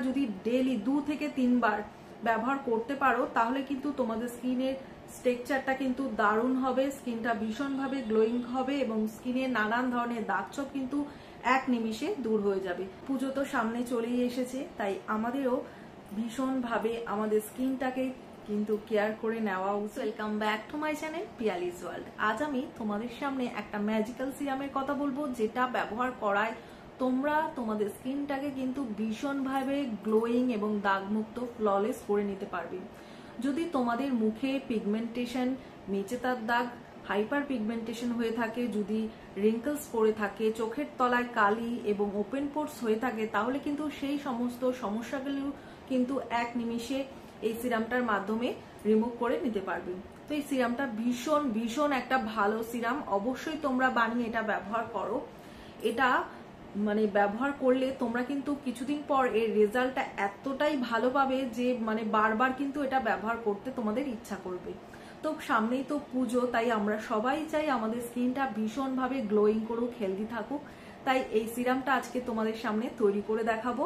যদি ডেইলি 2 থেকে 3 বার ব্যবহার করতে পারো তাহলে কিন্তু তোমাদের স্কিনের টেক্সচারটা কিন্তু দারুণ হবে, স্কিনটা ভীষণভাবে গ্লোয়িং হবে এবং স্কিনের নানান ধরনের দাগছোপ কিন্তু এক নিমিষে দূর হয়ে যাবে। পুজো তো সামনে চলেই এসেছে, তাই আমাদেরও ভীষণভাবে আমাদের স্কিনটাকে কিন্তু কেয়ার করে নেওয়া উচিত। Welcome back to my channel Piyali's world. আজ আমি তোমাদের সামনে একটা ম্যাজিক্যাল সিরামের কথা বলবো, যেটা ব্যবহার করায় তোমরা তোমাদের স্কিনটাকে কিন্তু ভীষণভাবে গ্লোয়িং এবং দাগমুক্ত ফ্ললেস করে নিতে পারবে। যদি তোমাদের মুখে পিগমেন্টেশন, মেচেদার দাগ, হাইপার পিগমেন্টেশন হয়ে থাকে, যদি রিঙ্কলস পড়ে থাকে, চোখের তলায় কালি এবং ওপেন পোর্স হয়ে থাকে, তাহলে কিন্তু সেই সমস্ত সমস্যাগুলো কিন্তু এক নিমিষে এই সিরামটার মাধ্যমে রিমুভ করে নিতে পারবে। তো এই সিরামটা ভীষণ ভীষণ একটা ভালো সিরাম, অবশ্যই তোমরা বানিয়ে এটা ব্যবহার করো। এটা মানে ব্যবহার করলে তোমরা কিন্তু কিছুদিন পর এর রেজাল্টটা এতটাই ভালো পাবে যে মানে বারবার কিন্তু এটা ব্যবহার করতে তোমাদের ইচ্ছা করবে। তো সামনেই তো পুজো, তাই আমরা সবাই চাই আমাদের স্কিনটা ভীষণভাবে গ্লোয়িং করুক, হেলদি থাকুক। তাই এই সিরামটা আজকে তোমাদের সামনে তৈরি করে দেখাবো।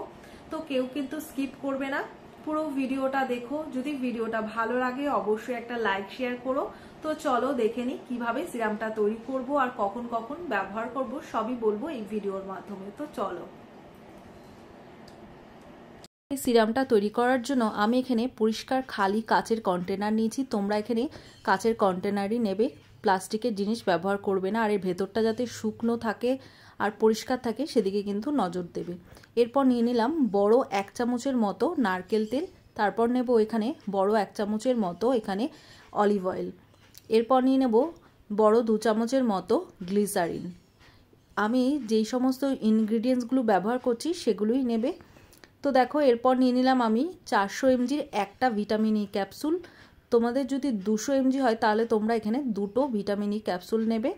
তো কেউ কিন্তু স্কিপ করবে না, পুরো ভিডিওটা দেখো। যদি ভিডিওটা ভালো লাগে অবশ্যই একটা লাইক শেয়ার করো। তো চলো দেখে নি কিভাবে সিরামটা তৈরি করব আর কখন কখন ব্যবহার করব, সবই বলবো এই ভিডিওর মাধ্যমে। তো চলো। এই সিরামটা তৈরি করার জন্য আমি এখানে পরিষ্কার খালি কাচের কন্টেনার নিয়েছি। তোমরা এখানে কাচের কন্টেনারই নেবে, প্লাস্টিকের জিনিস ব্যবহার করবে না। আর এর ভেতরটা যাতে শুকনো থাকে আর পরিষ্কার থাকে সেদিকে কিন্তু নজর দেবে। এরপর নিয়ে নিলাম বড় 1 চামচের মতো নারকেল তেল, তারপর নেব এখানে বড় 1 চামচের মতো এখানে অলিভ অয়েল, এরপর নিয়ে নেব বড় 2 চামচের মতো গ্লিসারিন। আমি যেই সমস্ত ইনগ্রিডিয়েন্টসগুলো ব্যবহার করছি সেগুলোই নেবে। তো দেখো এরপর নিয়ে নিলাম আমি 400 mgর একটা ভিটামিন ই ক্যাপসুল। তোমাদের যদি 200 mg হয় তাহলে তোমরা এখানে 2টো ভিটামিন ই ক্যাপসুল নেবে।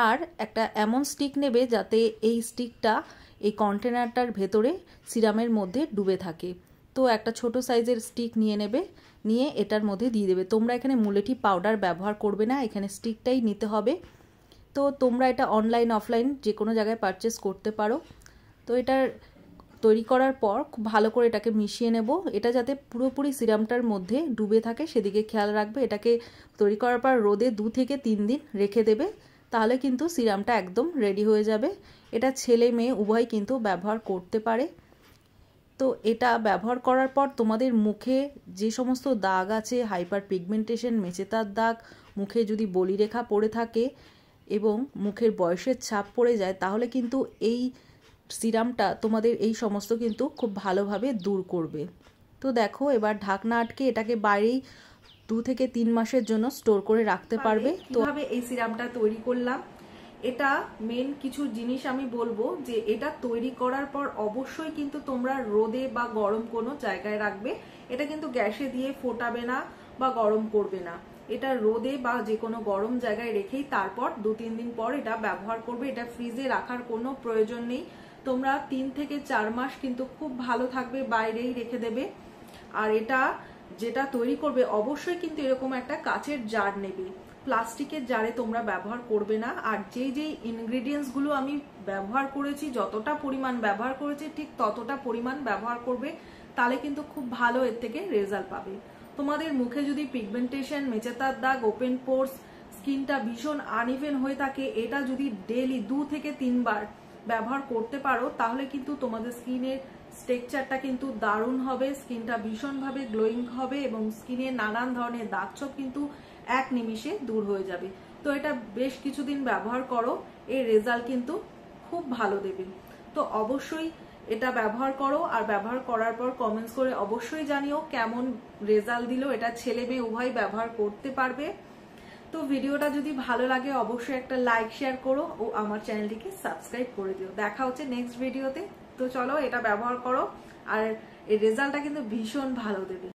আর একটা এমন স্টিক নেবে যাতে এই স্টিকটা এই কন্টেনারটার ভেতরে সিরামের মধ্যে ডুবে থাকে। তো একটা ছোট সাইজের স্টিক নিয়ে নেবে, নিয়ে এটার মধ্যে দিয়ে দেবে। তোমরা এখানে মুলেঠি পাউডার ব্যবহার করবে না, এখানে স্টিকটাই নিতে হবে। তো তোমরা এটা অনলাইন অফলাইন যে কোনো জায়গায় পারচেস করতে পারো। তো এটার তৈরি করার পর খুব ভালো করে এটাকে মিশিয়ে নেব। এটা যাতে পুরোপুরি সিরামটার মধ্যে ডুবে থাকে সেদিকে খেয়াল রাখবে। এটাকে তৈরি করার পর রোদে 2 থেকে 3 দিন রেখে দেবে, তাহলে কিন্তু সিরামটা একদম রেডি হয়ে যাবে। এটা ছেলে মেয়ে উভয় কিন্তু ব্যবহার করতে পারে। তো এটা ব্যবহার করার পর তোমাদের মুখে যে সমস্ত দাগ আছে, হাইপার পিগমেন্টেশন, মেচেদার দাগ, মুখে যদি বলিরেখা পড়ে থাকে এবং মুখের বয়সের ছাপ পড়ে যায়, তাহলে কিন্তু এই সিরামটা তোমাদের এই সমস্ত কিন্তু খুব ভালোভাবে দূর করবে। তো দেখো এবার ঢাকনা আটকে এটাকে বাইরেই 2 থেকে 3 মাসের জন্য স্টোর করে রাখতে পারবে। তো কিভাবে এই সিরামটা তৈরি করলাম, এটা মেন কিছু জিনিস আমি বলবো যে এটা তৈরি করার পর অবশ্যই কিন্তু তোমরা রোদে বা গরম কোনো জায়গায় রাখবে। এটা কিন্তু গ্যাসে দিয়ে ফোটাবে না বা গরম করবে না। এটা রোদে বা যে কোনো গরম জায়গায় রেখেই তারপর 2-3 দিন পর এটা ব্যবহার করবে। এটা ফ্রিজে রাখার কোনো প্রয়োজন নেই। তোমরা 3 থেকে 4 মাস কিন্তু খুব ভালো থাকবে, বাইরেই রেখে দেবে। আর এটা যেটা তৈরি করবে অবশ্যই কিন্তু এরকম একটা কাচের জার নেবে, প্লাস্টিকের জারে তোমরা ব্যবহার করবে না। আর যেই ইনগ্রিডিয়েন্টস গুলো আমি ব্যবহার করেছি, যতটা পরিমাণ ব্যবহার করেছি ঠিক ততটা পরিমাণ ব্যবহার করবে, তাহলে কিন্তু খুব ভালো এর থেকে রেজাল্ট পাবে। তোমাদের মুখে যদি পিগমেন্টেশন, মেচেদার দাগ, ওপেন পোর্স, স্কিনটা ভীষণ আনইভেন হয়ে থাকে, এটা যদি ডেইলি 2 থেকে 3 বার ব্যবহার করতে পারো তাহলে কিন্তু তোমাদের স্কিনের টেক্সচারটা কিন্তু দারুণ হবে, স্কিনটা ভীষণভাবে গ্লোয়িং হবে এবং স্কিনের নানান ধরনের দাগছোপ কিন্তু এক নিমিষে দূর হয়ে যাবে। তো এটা বেশ কিছুদিন ব্যবহার করো, এর রেজাল্ট কিন্তু খুব ভালো দেবে। তো অবশ্যই এটা ব্যবহার করো, আর ব্যবহার করার পর কমেন্টস করে অবশ্যই জানিও কেমন রেজাল্ট দিল। এটা ছেলে মেয়ে উভয় ব্যবহার করতে পারবে। তো ভিডিওটা যদি ভালো লাগে অবশ্যই একটা লাইক শেয়ার করো ও আমার চ্যানেলটিকে সাবস্ক্রাইব করে দিও। দেখা হচ্ছে নেক্সট ভিডিওতে। তো চলো এটা ব্যবহার করো, আর এই রেজাল্টটা কিন্তু ভীষণ ভালো দেবে।